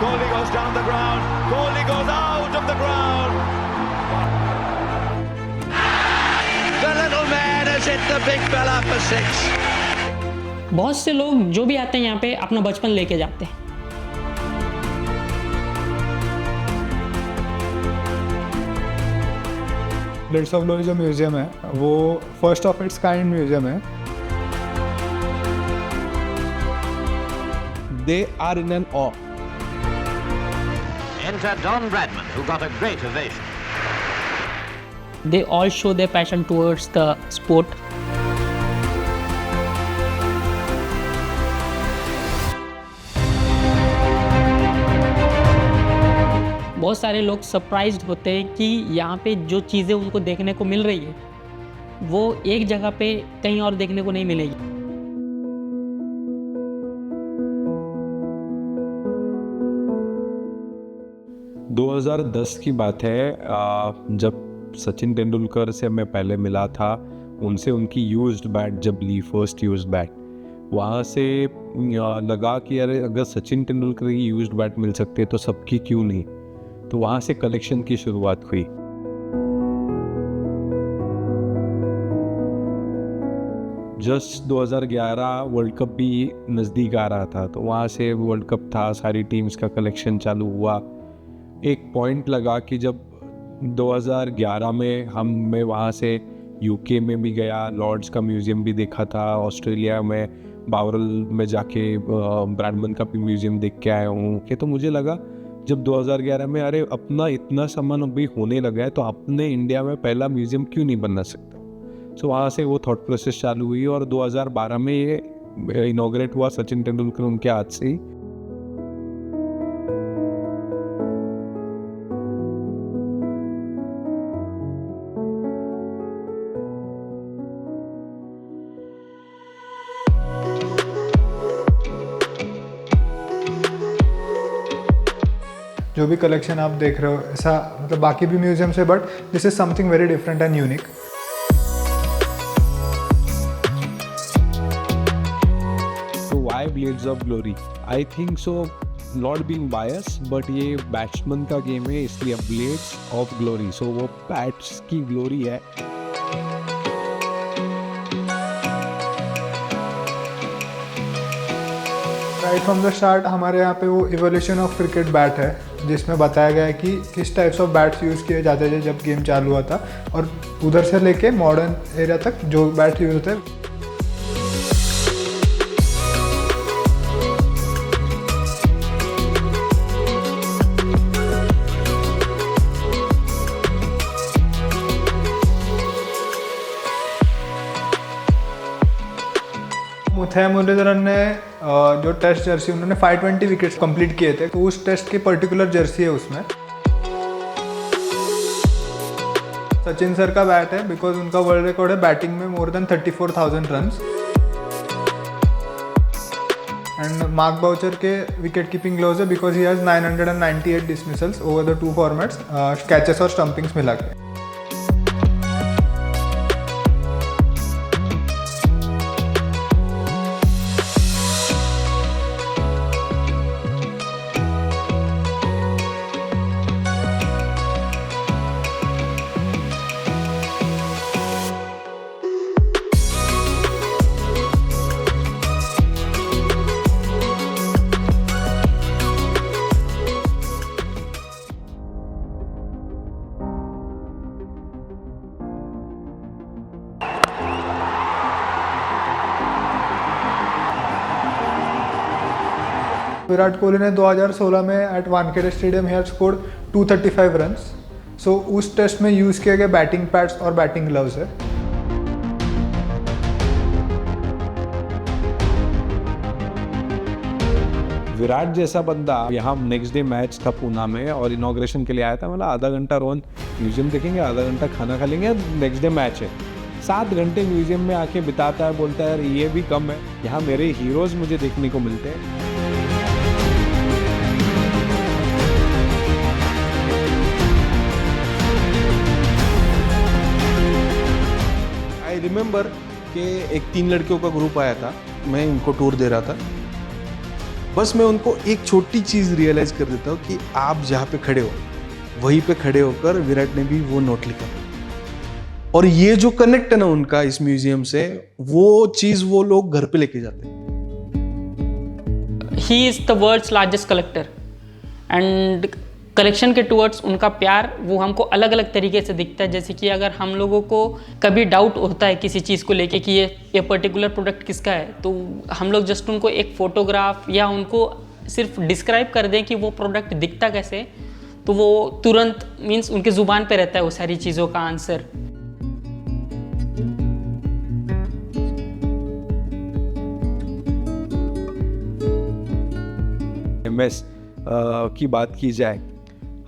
Kohli goes down the ground. Kohli goes out of the ground. The little man has hit the big fella for six. बहुत से लोग जो भी आते हैं यहाँ पे अपना बचपन लेके जाते हैं। ब्लेड्स ऑफ ग्लोरी जो म्यूजियम है वो first of its kind museum है। They are in an awe. Enter Don Bradman, who got a great ovation. They all show their passion towards the sport. बहुत सारे लोग सरप्राइज्ड होते हैं कि यहाँ पे जो चीज़ें उनको देखने को मिल रही है वो एक जगह पे कहीं और देखने को नहीं मिलेगी। दो 2010 की बात है, जब सचिन तेंदुलकर से मैं पहले मिला था, उनसे उनकी यूज्ड बैट जब ली, फर्स्ट यूज्ड बैट, वहाँ से लगा कि अरे अगर सचिन तेंदुलकर की यूज्ड बैट मिल सकती है तो सबकी क्यों नहीं। तो वहाँ से कलेक्शन की शुरुआत हुई। जस्ट 2011 वर्ल्ड कप भी नज़दीक आ रहा था, तो वहाँ से वर्ल्ड कप था, सारी टीम्स का कलेक्शन चालू हुआ। एक पॉइंट लगा कि जब 2011 में मैं वहाँ से यूके में भी गया, लॉर्ड्स का म्यूज़ियम भी देखा था, ऑस्ट्रेलिया में बावरल में जाके ब्रैडमन का भी म्यूज़ियम देख के आया हूँ कि तो मुझे लगा जब 2011 में अरे अपना इतना सामान अभी होने लगा है तो अपने इंडिया में पहला म्यूज़ियम क्यों नहीं बना सकता। सो वहाँ से वो थॉट प्रोसेस चालू हुई और 2012 में ये इनॉग्रेट हुआ सचिन तेंदुलकर उनके हाथ से ही। जो भी कलेक्शन आप देख रहे हो ऐसा मतलब बाकी भी म्यूजियम से, but this is something very different and unique. तो why blades of glory? I think so, not being bias, but ये बैट्समैन का गेम है इसलिए ब्लेड्स ऑफ ग्लोरी। सो वो बैट्स की ग्लोरी है। राइट फ्रॉम द स्टार्ट हमारे यहाँ पे वो इवोल्यूशन ऑफ क्रिकेट बैट है जिसमें बताया गया है कि किस टाइप्स ऑफ बैट्स यूज़ किए जाते थे जब गेम चालू हुआ था, और उधर से लेके मॉडर्न एरिया तक जो बैट यूज़ होते हैं। मुथैया मुरलीधरन ने जो टेस्ट जर्सी उन्होंने 520 विकेट्स कंप्लीट किए थे, तो उस टेस्ट की पर्टिकुलर जर्सी है उसमें। सचिन सर का बैट है बिकॉज उनका वर्ल्ड रिकॉर्ड है बैटिंग में more than 34,000 runs. And Mark Boucher के विकेट कीपिंग ग्लोव्स है because he has 998 dismissals over the 2 formats, catches और स्टंपिंग्स मिला के। विराट कोहली ने 2016 में at Wankhede stadium he had scored 235 runs. So उस टेस्ट में यूज़ किए गए बैटिंग पैड्स और बैटिंग ग्लव्स है। विराट जैसा बंदा, यहाँ नेक्स्ट डे मैच था पूना में और इनॉग्रेशन के लिए आया था। मतलब आधा घंटा रोहन म्यूजियम देखेंगे, आधा घंटा खाना खा लेंगे, नेक्स्ट डे मैच है। 7 घंटे म्यूजियम में आके बिताता है, बोलता है यार ये भी कम है, यहाँ मेरे हीरोज़ मुझे देखने को मिलते हैं। रिमेंबर कि एक 3 लड़कियों का ग्रुप आया था, मैं उनको टूर दे रहा था। बस मैं उनको एक छोटी चीज़ रियलाइज़ कर देता हूँ कि आप जहाँ पे खड़े हो वहीं पे खड़े होकर विराट ने भी वो नोट लिखा। और ये जो कनेक्ट है ना उनका इस म्यूजियम से, वो चीज़ वो लोग घर पे लेके जाते हैं। He is the world's largest collector and collection के टूवर्ड्स उनका प्यार वो हमको अलग अलग तरीके से दिखता है। जैसे कि अगर हम लोगों को कभी डाउट होता है किसी चीज़ को लेके कि ये पर्टिकुलर प्रोडक्ट किसका है, तो हम लोग जस्ट उनको एक फ़ोटोग्राफ या उनको सिर्फ डिस्क्राइब कर दें कि वो प्रोडक्ट दिखता कैसे, तो वो तुरंत मीन्स उनके ज़ुबान पे रहता है वो सारी चीज़ों का आंसर। MS की बात की जाए,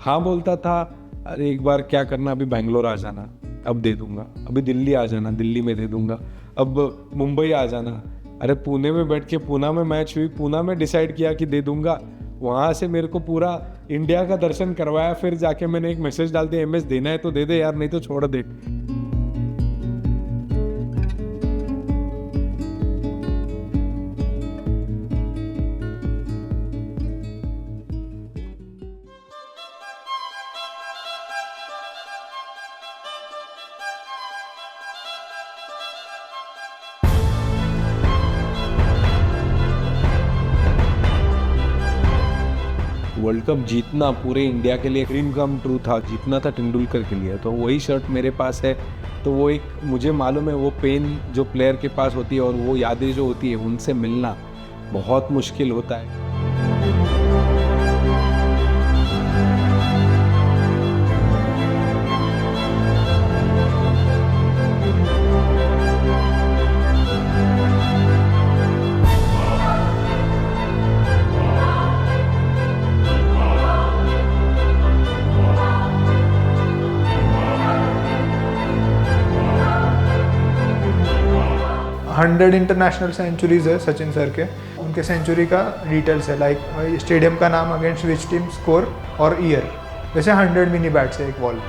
हाँ बोलता था, अरे एक बार क्या करना, अभी बैंगलोर आ जाना, अब दे दूंगा, अभी दिल्ली आ जाना, दिल्ली में दे दूंगा, अब मुंबई आ जाना, अरे पुणे में बैठ के पूना में मैच हुई, पूना में डिसाइड किया कि दे दूंगा, वहाँ से मेरे को पूरा इंडिया का दर्शन करवाया, फिर जाके मैंने एक मैसेज डाल दिया, MS देना है तो दे दे यार, नहीं तो छोड़ दे। वर्ल्ड कप जीतना पूरे इंडिया के लिए ड्रीम कम ट्रू था, जीतना था तेंदुलकर के लिए, तो वही शर्ट मेरे पास है। तो वो एक मुझे मालूम है वो पेन जो प्लेयर के पास होती है और वो यादें जो होती है उनसे मिलना बहुत मुश्किल होता है। 100 इंटरनेशनल सेंचुरीज है सचिन सर के, उनके सेंचुरी का डिटेल्स है, लाइक स्टेडियम का नाम, अगेंस्ट विच टीम, स्कोर और ईयर। वैसे 100 मिनी बैट्स है एक बॉल।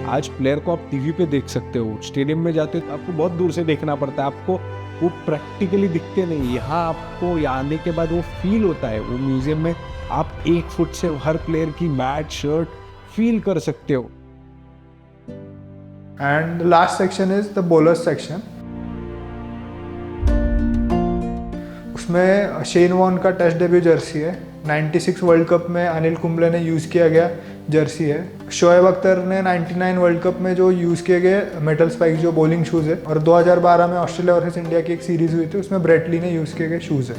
आज प्लेयर को आप टीवी पे देख सकते हो, स्टेडियम में जाते हो तो आपको बहुत दूर से देखना पड़ता है, आपको वो प्रैक्टिकली दिखते नहीं। यहाँ आपको आने के बाद वो फील होता है, वो म्यूजियम में आप 1 फुट से हर प्लेयर की बैट, शर्ट फील कर सकते हो। And last section is the bowlers section. उसमें शेन वॉर्न का टेस्ट डेब्यू जर्सी है, 96 वर्ल्ड कप में अनिल कुंबले ने यूज़ किया गया जर्सी है। शोएब अख्तर ने 99 वर्ल्ड कप में जो यूज़ किए गए मेटल स्पाइक जो बॉलिंग शूज़ है, और 2012 में ऑस्ट्रेलिया वर्सेस इंडिया की एक सीरीज़ हुई थी, उसमें ब्रेट ली ने यूज़ किए गए शूज़ है।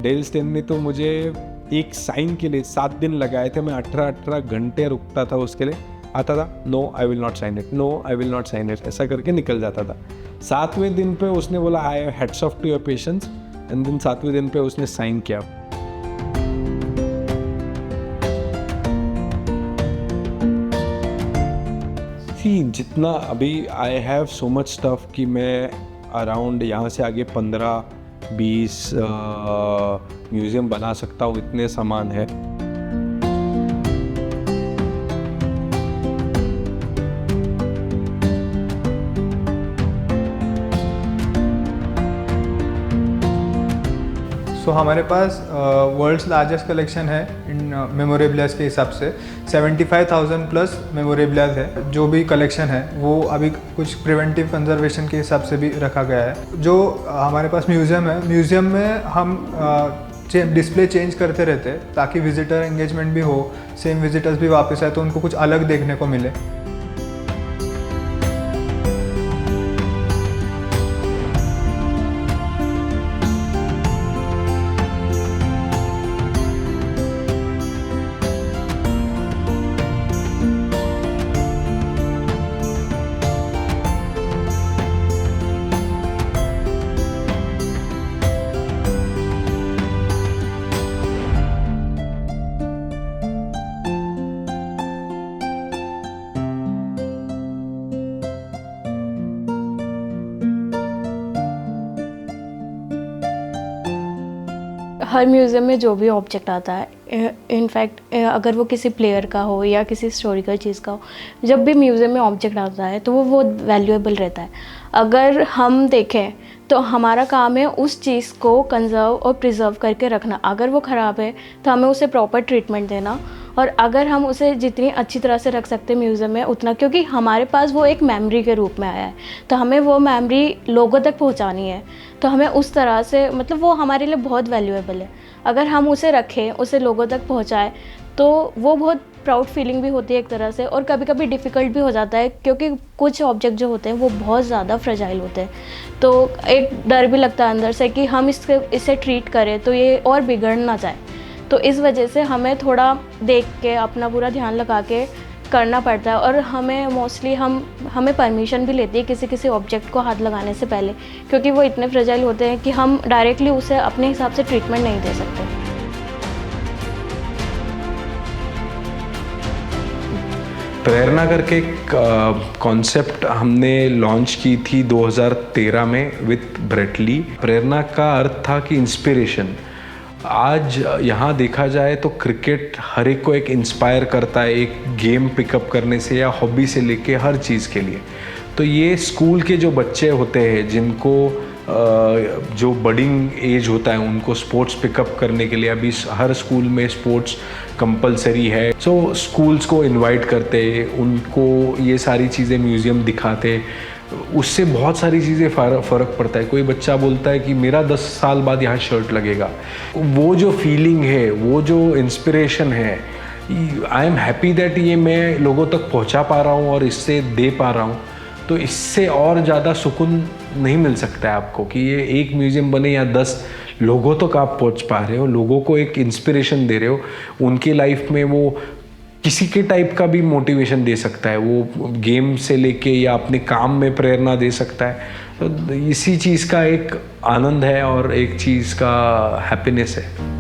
डेल स्टेन ने तो मुझे एक साइन के लिए 7 दिन लगाए थे, मैं 18 घंटे रुकता था उसके लिए, आता था no I will not sign it, no I will not sign it, ऐसा करके निकल जाता था। 7वें दिन पे उसने बोला I hats off to your patience, and then 7वें दिन पे उसने साइन किया। जितना अभी I have so much stuff कि मैं अराउंड यहाँ से आगे 15-20 म्यूज़ियम बना सकता हूँ, इतने सामान है। सो हमारे पास वर्ल्ड्स लार्जेस्ट कलेक्शन है इन मेमोरेबलियाज के हिसाब से, 75,000 प्लस मेमोरेबलियाज है। जो भी कलेक्शन है वो अभी कुछ प्रिवेंटिव कंजर्वेशन के हिसाब से भी रखा गया है। जो हमारे पास म्यूज़ियम है, म्यूज़ियम में हम डिस्प्ले चेंज करते रहते हैं ताकि विजिटर एंगेजमेंट भी हो, सेम विजिटर्स भी वापस आए तो उनको कुछ अलग देखने को मिले। हर म्यूज़ियम में जो भी ऑब्जेक्ट आता है, इनफैक्ट अगर वो किसी प्लेयर का हो या किसी हिस्टोरिकल चीज़ का हो, जब भी म्यूज़ियम में ऑब्जेक्ट आता है तो वो बहुत वैल्यूएबल रहता है। अगर हम देखें तो हमारा काम है उस चीज़ को कंजर्व और प्रिजर्व करके रखना। अगर वो ख़राब है तो हमें उसे प्रॉपर ट्रीटमेंट देना, और अगर हम उसे जितनी अच्छी तरह से रख सकते हैं म्यूज़ियम में उतना, क्योंकि हमारे पास वो एक मेमोरी के रूप में आया है तो हमें वो मेमोरी लोगों तक पहुंचानी है। तो हमें उस तरह से, मतलब वो हमारे लिए बहुत वैल्यूएबल है। अगर हम उसे रखें, उसे लोगों तक पहुंचाएं, तो वो बहुत प्राउड फीलिंग भी होती है एक तरह से, और कभी कभी डिफ़िकल्ट भी हो जाता है क्योंकि कुछ ऑब्जेक्ट जो होते हैं वो बहुत ज़्यादा फ्रेजाइल होते हैं। तो एक डर भी लगता है अंदर से कि हम इसे ट्रीट करें तो ये और बिगड़ ना जाए। तो इस वजह से हमें थोड़ा देख के अपना पूरा ध्यान लगा के करना पड़ता है। और हमें मोस्टली हमें परमिशन भी लेती है किसी ऑब्जेक्ट को हाथ लगाने से पहले, क्योंकि वो इतने फ्रेजाइल होते हैं कि हम डायरेक्टली उसे अपने हिसाब से ट्रीटमेंट नहीं दे सकते। प्रेरणा करके कॉन्सेप्ट हमने लॉन्च की थी 2013 में विथ ब्रेटली। प्रेरणा का अर्थ था कि इंस्पिरेशन। आज यहाँ देखा जाए तो क्रिकेट हर एक को एक इंस्पायर करता है, एक गेम पिकअप करने से या हॉबी से लेके हर चीज़ के लिए। तो ये स्कूल के जो बच्चे होते हैं जिनको जो बडिंग एज होता है उनको स्पोर्ट्स पिकअप करने के लिए अभी हर स्कूल में स्पोर्ट्स कंपलसरी है। सो स्कूल्स को इनवाइट करते, उनको ये सारी चीज़ें म्यूज़ियम दिखाते, उससे बहुत सारी चीज़ें फ़र्क पड़ता है। कोई बच्चा बोलता है कि मेरा 10 साल बाद यहाँ शर्ट लगेगा। वो जो फीलिंग है, वो जो इंस्पिरेशन है, आई एम हैप्पी दैट ये मैं लोगों तक पहुँचा पा रहा हूँ और इससे दे पा रहा हूँ। तो इससे और ज़्यादा सुकून नहीं मिल सकता है आपको कि ये एक म्यूज़ियम बने या 10 लोगों तक आप पहुँच पा रहे हो, लोगों को एक इंस्पिरेशन दे रहे हो। उनकी लाइफ में वो किसी के टाइप का भी मोटिवेशन दे सकता है, वो गेम से लेके या अपने काम में प्रेरणा दे सकता है। तो इसी चीज़ का एक आनंद है और एक चीज़ का हैप्पीनेस है।